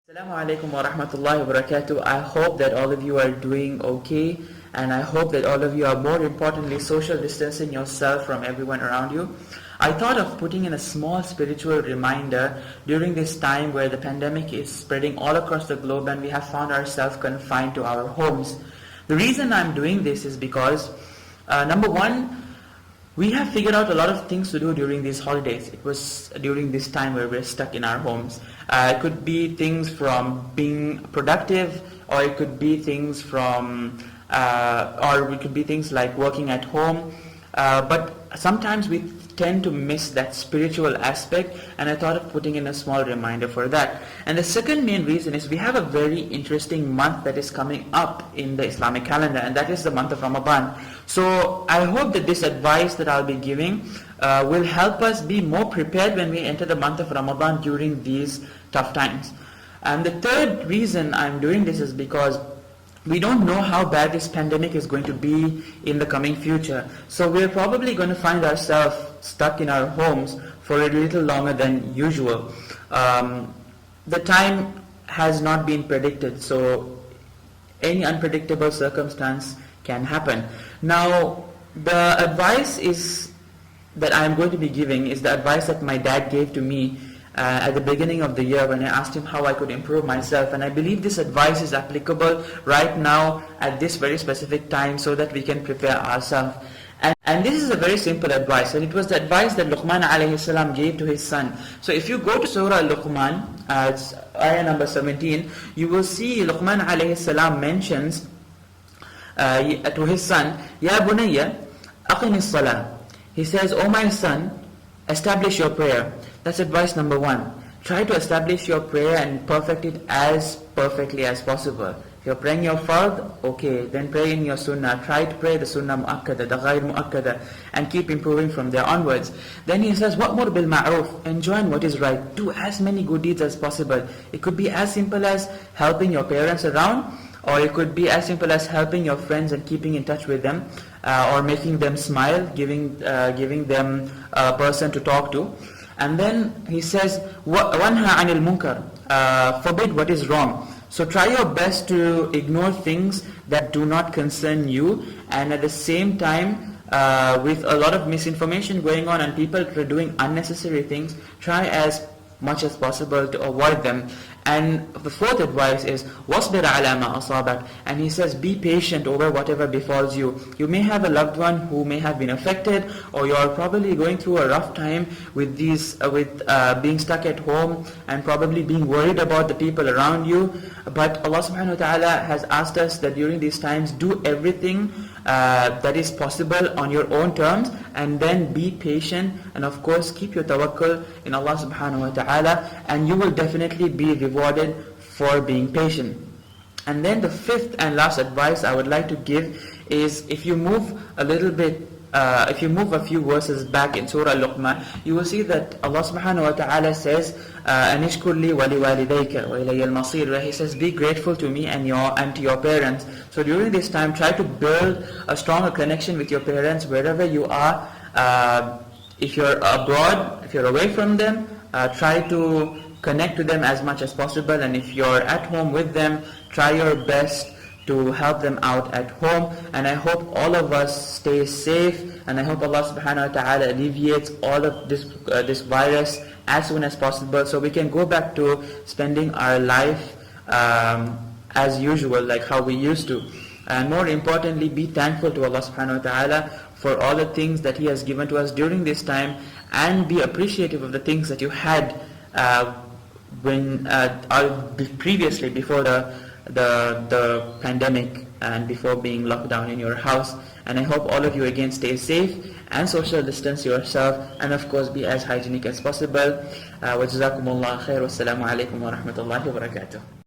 Assalamu alaikum wa rahmatullahi wa barakatuh. I hope that all of you are doing okay, and I hope that all of you are, more importantly, social distancing yourself from everyone around you. I thought of putting in a small spiritual reminder during this time where the pandemic is spreading all across the globe and we have found ourselves confined to our homes. The reason I'm doing this is because, number one, we have figured out a lot of things to do during these holidays. It was during this time where we're stuck in our homes. It could be things from being productive, or it could be things from, or it could be things like working at home. But sometimes we tend to miss that spiritual aspect, and I thought of putting in a small reminder for that. And the second main reason is we have a very interesting month that is coming up in the Islamic calendar, and that is the month of Ramadan. So I hope that this advice that I'll be giving will help us be more prepared when we enter the month of Ramadan during these tough times. And the third reason I'm doing this is because we don't know how bad this pandemic is going to be in the coming future. So we're probably going to find ourselves stuck in our homes for a little longer than usual. The time has not been predicted, so any unpredictable circumstance can happen. Now, the advice that I'm going to be giving is the advice that my dad gave to me at the beginning of the year when I asked him how I could improve myself, and I believe this advice is applicable right now at this very specific time so that we can prepare ourselves. And this is a very simple advice, and it was the advice that Luqman alayhi salam gave to his son. So if you go to Surah Luqman, it's ayah number 17, you will see Luqman alayhi salam mentions to his son, Ya bunayya, aqimis salah. He says, "O my son, establish your prayer." That's advice number one. Try to establish your prayer and perfect it as perfectly as possible. If you're praying your fard, okay, then pray in your sunnah. Try to pray the sunnah mu'akkada, the ghayr mu'akkada, and keep improving from there onwards. Then he says, "Wa'mur bil ma'ruf," enjoin what is right. Do as many good deeds as possible. It could be as simple as helping your parents around, or it could be as simple as helping your friends and keeping in touch with them, or making them smile, giving them a person to talk to. And then he says, "Wanha anil munkar," forbid what is wrong. So try your best to ignore things that do not concern you, and at the same time, with a lot of misinformation going on and people doing unnecessary things, try as much as possible to avoid them. And the fourth advice is وَاصْبِرْ عَلَى مَا أَصَابَكَ, and he says, be patient over whatever befalls you. You may have a loved one who may have been affected, or you are probably going through a rough time with being stuck at home and probably being worried about the people around you. But Allah subhanahu wa ta'ala has asked us that during these times, do everything that is possible on your own terms, and then be patient, and of course keep your tawakkul in Allah subhanahu wa ta'ala, and you will definitely be rewarded for being patient. And then the fifth and last advice I would like to give is, if you move a few verses back in Surah Luqman, you will see that Allah subhanahu wa ta'ala says, "Anishkur li wa liwalidayka wa ilayya al-masir," where He says, be grateful to me and to your parents. So during this time, try to build a stronger connection with your parents wherever you are. If you're abroad, if you're away from them, try to connect to them as much as possible, and if you're at home with them, try your best to help them out at home. And I hope all of us stay safe, and I hope Allah subhanahu wa ta'ala alleviates all of this virus as soon as possible, so we can go back to spending our life as usual, like how we used to. And more importantly, be thankful to Allah subhanahu wa ta'ala for all the things that He has given to us during this time, and be appreciative of the things that you had previously, before the pandemic and before being locked down in your house. And I hope all of you again stay safe and social distance yourself, and of course be as hygienic as possible. Wa jazakumullah khair. Wassalamu alaikum wa rahmatullahi wa barakatuh.